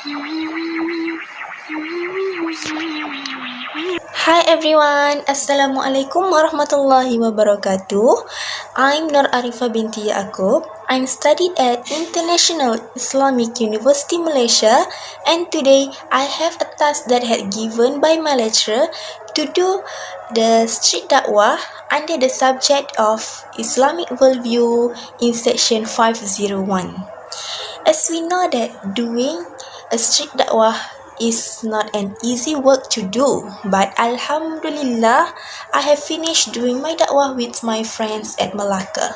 Hi everyone, Assalamualaikum warahmatullahi wabarakatuh. I'm Nur Arifah binti Yaakob. I'm studied at International Islamic University Malaysia, and today I have a task that had given by my lecturer to do the street dakwah under the subject of Islamic worldview in section 501. As we know that doing a street dakwah is not an easy work to do, but Alhamdulillah, I have finished doing my dakwah with my friends at Malacca.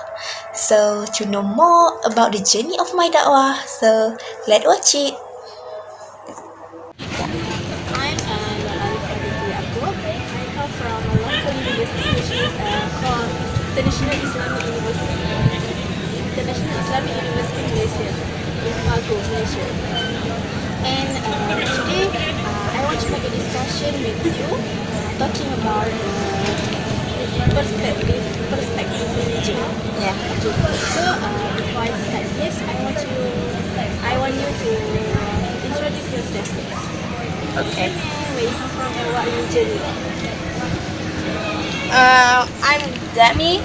So to know more about the journey of my dakwah, so let's watch it. I'm Arifah binti Yaakob. I come from a local university which is called International Islamic University. International Islamic University Malaysia in Pago, Malaysia. And today I want to make a discussion with you talking about perspective religion. Yeah. So before I start this, I want you to introduce yourself. Okay. Where you come from and what religion you are? I'm Demi,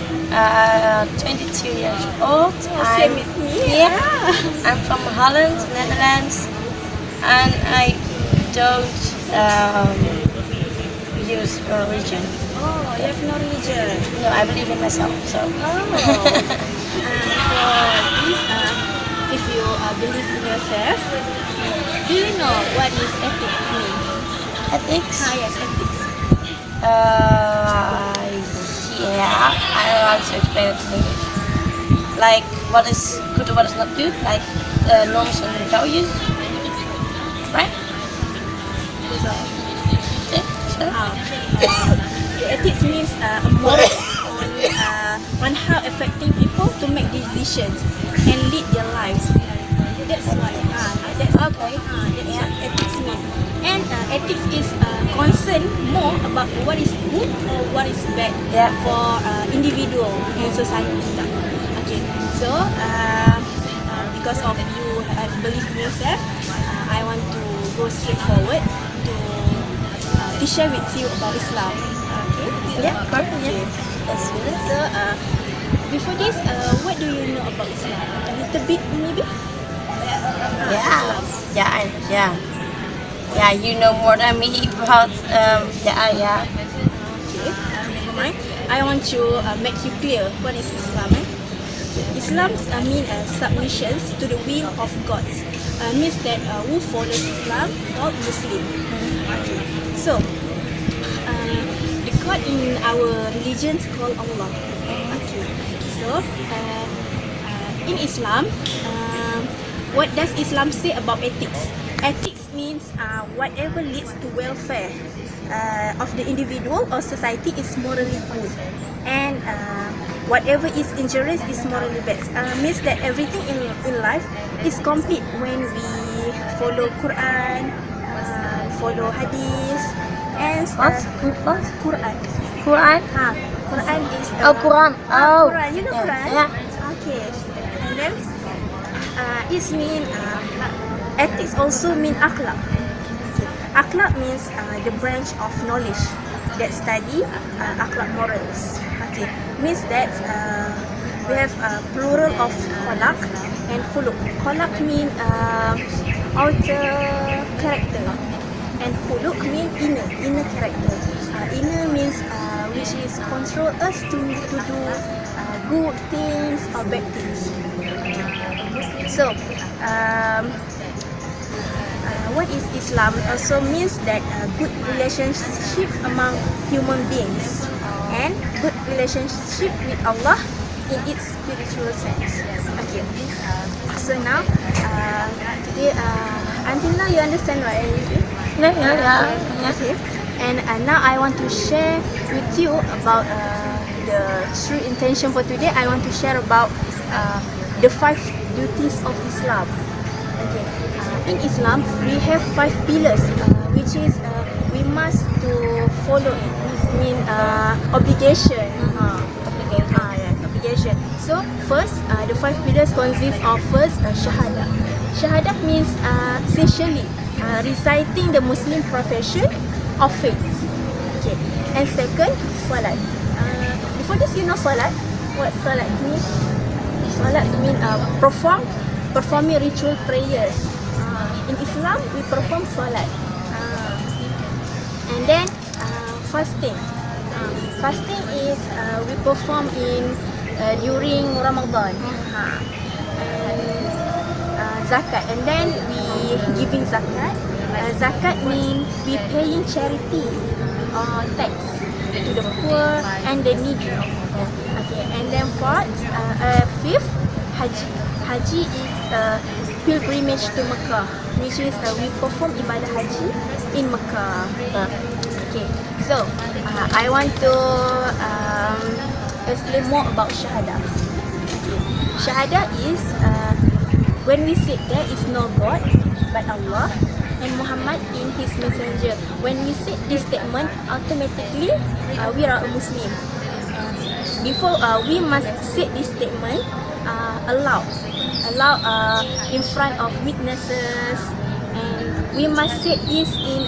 22 years old. Same with me. Yeah. I'm from Holland, Netherlands, and I don't use a religion. Oh, you have no religion. No, I believe in myself. So For this, if you believe in yourself, do you know what is ethics means? ethics. Yes, ethics. Yeah, I don't know how to explain it in English. Like what is good and what is not good, like norms and values, right? So, Okay, so. ethics means a moral on how affecting people to make decisions and lead their lives. That's what. That's Okay. That's what ethics means. And ethics is concerned more about what is good or what is bad Yeah. for individual and society. Okay. So because of you have belief in yourself, I want to go straight forward to share with you about Islam. Okay. Yeah, of course. Yeah. That's good. So before this, what do you know about Islam? A little bit maybe? Yeah, you know more than me about Okay, never mind. I want to make you clear what is Islam. Islam means submissions to the will of God. Means that who follows Islam or Muslim. Okay, so the God in our religion is called Allah. Okay, so in Islam, what does Islam say about ethics? Ethics means whatever leads to welfare of the individual or society is morally good, and whatever is injurious is morally bad. Means that everything in life is complete when we follow Quran, follow Hadith, and What? Quran. Quran? Quran is Quran. Quran. You know Yeah. Quran? Yeah. Okay. And then it means ethics also mean akhlak. Akhlak means the branch of knowledge that study akhlak morals. Okay, means that we have plural of kholak and khuluq. Kholak mean outer character, and khuluq mean inner character. Inner means which is control us to do good things or bad things. So, what is Islam also means that good relationship among human beings and good relationship with Allah in its spiritual sense. Okay. So now, today, until now you understand what I say? Yeah. Okay. And now I want to share with you about the true intention for today. I want to share about the 5 duties of Islam. Okay. In Islam, we have 5 pillars, which is we must to follow it. This mean obligation. Yes, obligation. So first, the 5 pillars consist of first shahada. Shahadah means essentially reciting the Muslim profession of faith. Okay. And second, salat. Before this, you know salat? What salat means? Salat means performing ritual prayers. In Islam, we perform salat. And then fasting. Fasting is we perform during Ramadan. And zakat, and then we giving zakat. Zakat means we paying charity or tax to the poor and the needy. Okay, and then fifth, haji. Haji is pilgrimage to Mecca, which is we perform ibadah haji in Mecca. Okay, so I want to explain more about shahadah. Okay. Shahadah is when we say there is no God but Allah and Muhammad in his messenger. When we say this statement, automatically we are a Muslim. Before we must say this statement aloud in front of witnesses, and we must say this in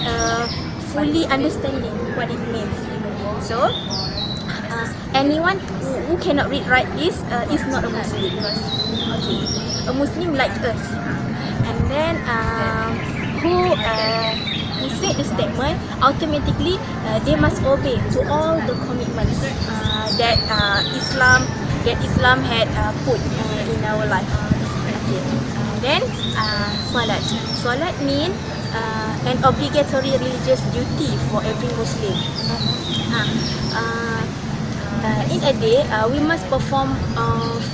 fully understanding what it means. So anyone who cannot write this is not a Muslim. Okay, a Muslim like us. And then who say the statement, automatically they must obey to all the commitments that Islam had put in our life. Okay. Then salat. Salat means an obligatory religious duty for every Muslim. In a day, we must perform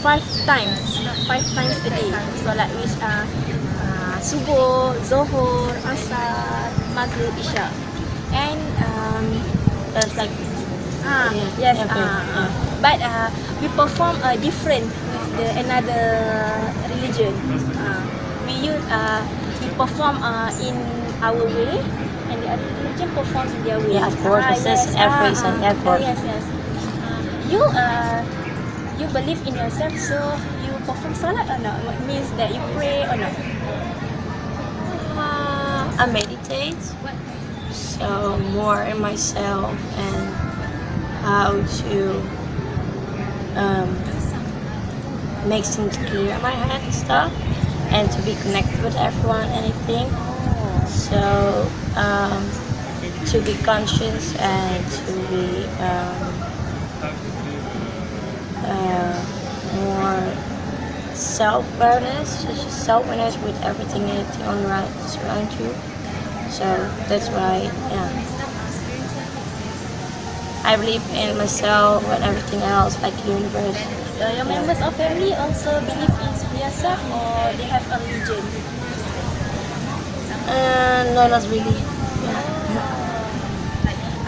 5 times a day. Salat which subuh, zuhur, asar, maghrib, isya, and That's like yes. But we perform different with another religion. We perform in our way, and the other religion perform in their way. Yeah, of course. It says every Sunday, of course. Yes. You believe in yourself, so you perform salat or not? What means that you pray or not? I meditate, so more in myself and how to make things clear in my head and stuff, and to be connected with everyone, anything. So to be conscious and to be more self-awareness, just self-awareness with everything and anything around you. So that's why, I believe in myself and everything else, like the universe. Your members of family also believe in yourself, or they have a religion? No, not really.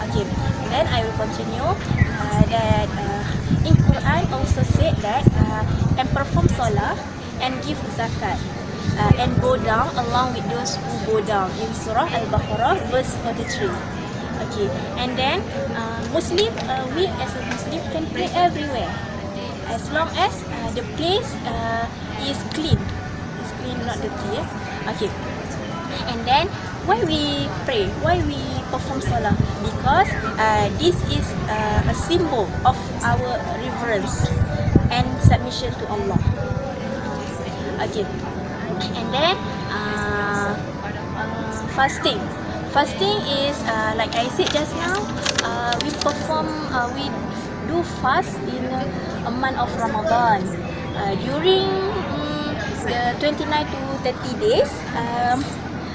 Okay, then I will continue that in Quran also said that and perform salah and give zakat and bow down along with those who bow down in Surah Al-Baqarah verse 43. Okay, and then we as a Muslim can pray everywhere as long as the place is clean. It's clean, not dirty. Yes? Okay. And then why we pray? Why we perform salah? Because this is a symbol of our reverence and submission to Allah. Okay. And then fasting. Fasting is like I said just now. We do fast in a month of Ramadan. During the 29 to 30 days,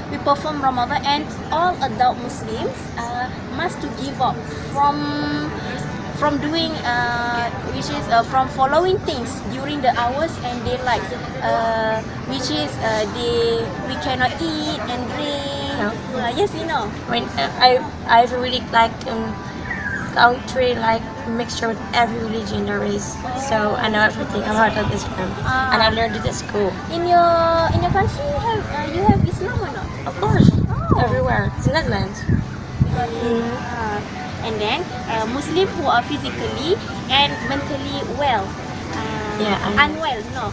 we perform Ramadan, and all adult Muslims must to give up from doing which is from following things during the hours and daylight, which is we cannot eat and drink. Yes, you know. When I really like country like mixture with every religion there is, so I know everything about this one, and I learned it at school. In your country, you have Islam or not? Of course, Oh. everywhere. It's Netherlands. And then Muslim who are physically and mentally well, Yeah, unwell, no,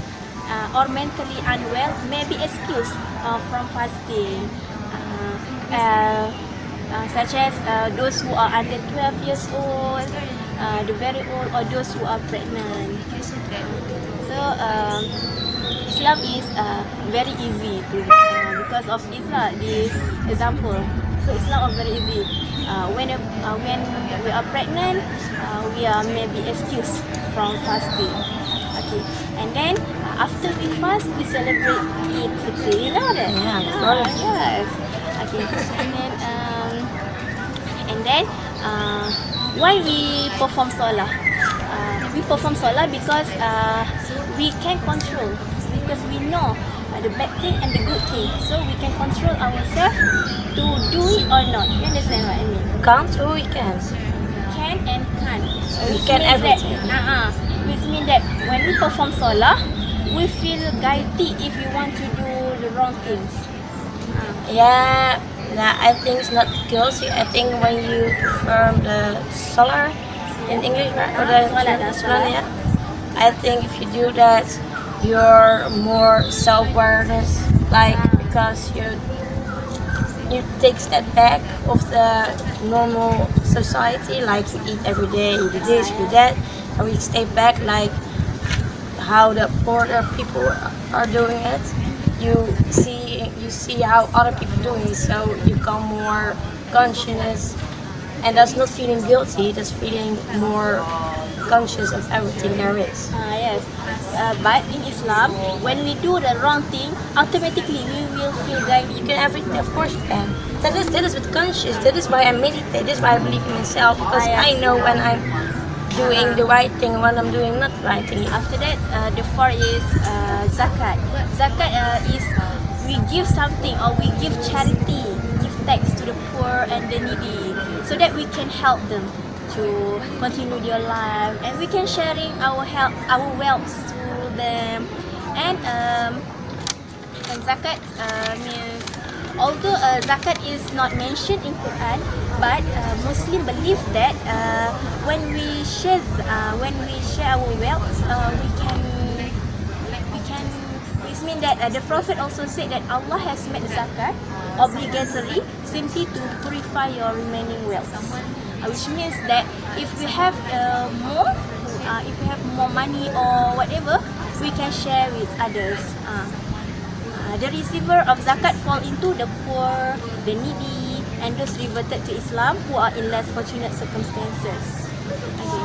or mentally unwell may be excused from fasting, such as those who are under 12 years old, the very old, or those who are pregnant. So Islam is very easy to because of this example. So Islam is very easy. When we are pregnant, we are maybe excused from fasting. Okay, and then after we fast, we celebrate Eid Fitri. You know that? Yeah, of course. Yes. Okay, and then why we perform solah? We perform solah because we can control, because we know the bad thing and the good thing, so we can control ourselves to do it or not. You understand what I mean? Can't or we can? Can and can't. We can everything. Which means that when we perform solah, we feel guilty if we want to do the wrong things. Yeah, I think it's not guilty. I think when you perform the solar in English, right? Or the Salat. yeah. I think if you do that, you're more self-awareness, like because you take step back of the normal society, like you eat every day, you do this, you do that, and we stay back like how the poorer people are doing it. You see how other people doing it, so you become more conscious, and that's not feeling guilty. That's feeling more conscious of everything there is. Yes. But in Islam, when we do the wrong thing, automatically we will feel guilty. You can everything, of course you can. That is with conscious. That is why I meditate. This is why I believe in myself, because I know when I'm doing the right thing, when I'm doing not the right thing. After that, the fourth is zakat. Zakat is we give something, or we give charity, give thanks to the poor and the needy, so that we can help them to continue their life, and we can sharing our wealth to them. And zakat means, although zakat is not mentioned in Quran, but Muslim believe that when we share our wealth, we can. It means that the Prophet also said that Allah has made zakat obligatory simply to purify your remaining wealth, which means that if we have more money or whatever, we can share with others. The receiver of zakat fall into the poor, the needy, and those reverted to Islam who are in less fortunate circumstances. Okay,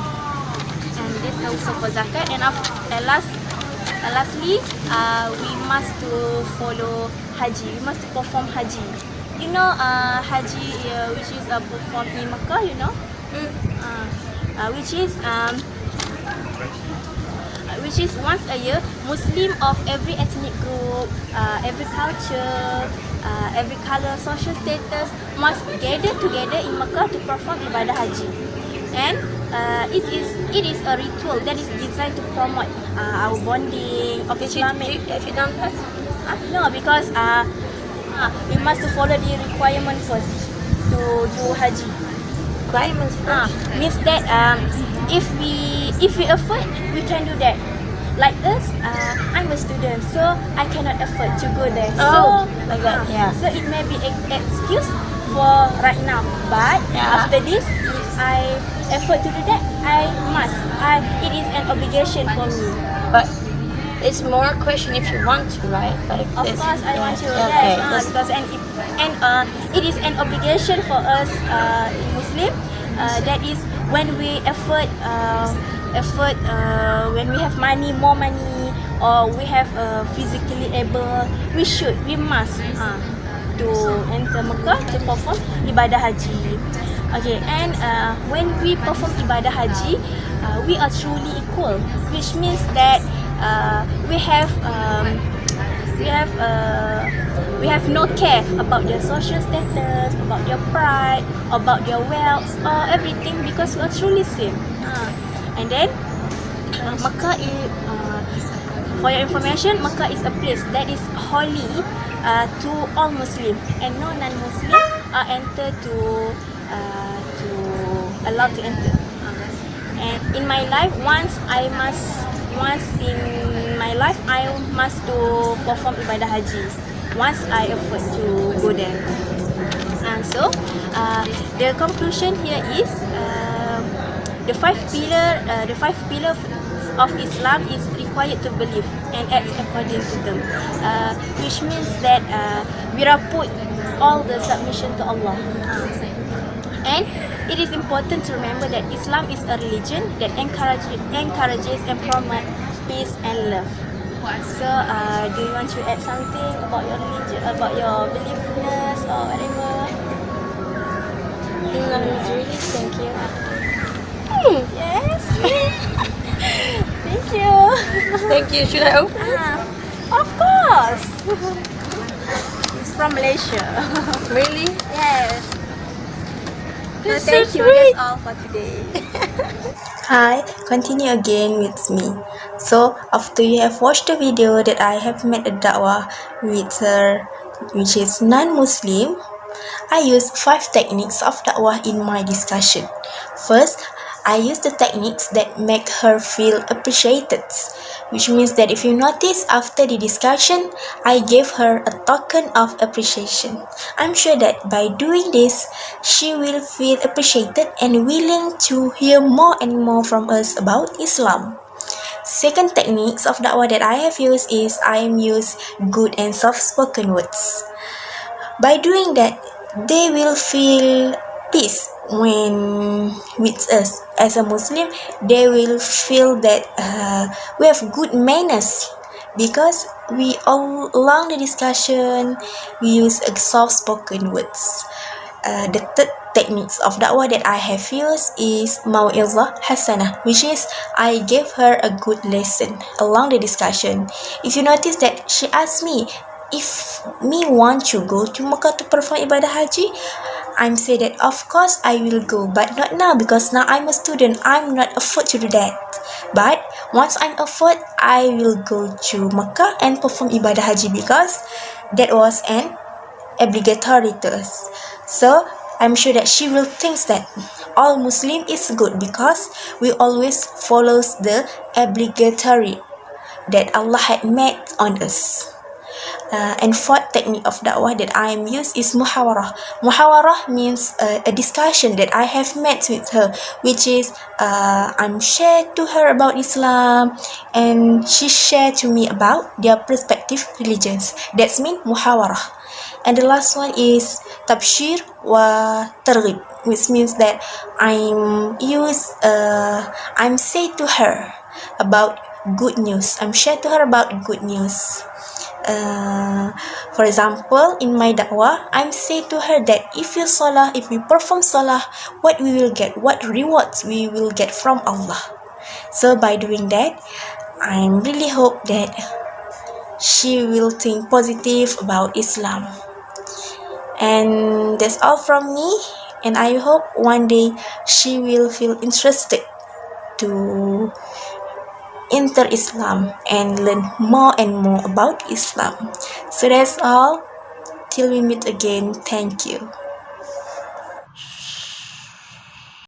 and this also for zakat. And lastly, we must to follow haji. We must to perform haji. You know, haji, which is performed in Makkah. You know, which is once a year. Muslim of every ethnic group, every culture, every color, social status must gather together in Makkah to perform ibadah haji. And it is a ritual that is designed to promote our bonding of Islamic. If you don't have, No, because we must follow the requirement first to do haji. requirements first. Means that if we afford, we can do that. Like us, I'm a student, so I cannot afford to go there. Oh, so like that, yeah. So it may be an excuse for right now, but Yeah. after this, if I afford to do that, I must. It is an obligation for me. But it's more a question if you want to, right? Like Of this. course, I want to. Okay. Yes, because it is an obligation for us Muslim. That is when we effort when we have more money, or we have physically able, we must to enter Mecca to perform ibadah haji. Okay, and when we perform ibadah haji, we are truly equal, which means that we have no care about their social status, about their pride, about their wealth, or everything, because we are truly same. And then Makkah is, for your information, Makkah is a place that is holy to all Muslim, and no non-Muslim are allowed to enter. And in my life, once in my life, I must to perform ibadah haji once I afford to go there. And so, the conclusion here is the five pillars of Islam is required to believe and act according to them, which means that we are put all the submission to Allah. And it is important to remember that Islam is a religion that encourages and promotes peace and love. So, do you want to add something about your religion, about your beliefness or whatever? No, not really. Thank you. Yes. Thank you. Thank you. Should I open? Of course. It's from Malaysia. Really? Yes. So That's so thank you. sweet. That's all for today. Hi, continue again with me. So, after you have watched the video that I have made a dakwah with her, which is non-Muslim, I use 5 techniques of dakwah in my discussion. First, I use the techniques that make her feel appreciated, which means that if you notice after the discussion, I gave her a token of appreciation. I'm sure that by doing this, she will feel appreciated and willing to hear more and more from us about Islam. Second techniques of dakwah that I have used is I use good and soft-spoken words. By doing that, they will feel peace when with us. As a Muslim, they will feel that we have good manners because we all along the discussion we use soft-spoken words. The third techniques of dakwah that I have used is mau'izah hasanah, which is I gave her a good lesson along the discussion. If you notice that she asked me if me want to go to Mecca to perform ibadah haji, I'm say that of course I will go, but not now because now I'm a student. I'm not afford to do that. But once I'm afford, I will go to Mecca and perform ibadah haji because that was an obligatory to us. So I'm sure that she will think that all Muslim is good because we always follows the obligatory that Allah had made on us. And fourth technique of dakwah that I am used is muhawarah. Muhawarah means a discussion that I have met with her, which is I'm shared to her about Islam and she shared to me about their respective religions. That's mean muhawarah. And the last one is tabshir wa targhib, which means that I'm say to her about good news. I'm share to her about good news. For example, in my dakwah, I'm say to her that if we perform salah, what we will get, what rewards we will get from Allah. So by doing that, I really hope that she will think positive about Islam. And that's all from me, and I hope one day she will feel interested to enter Islam and learn more and more about Islam. So that's all. Till we meet again, thank you.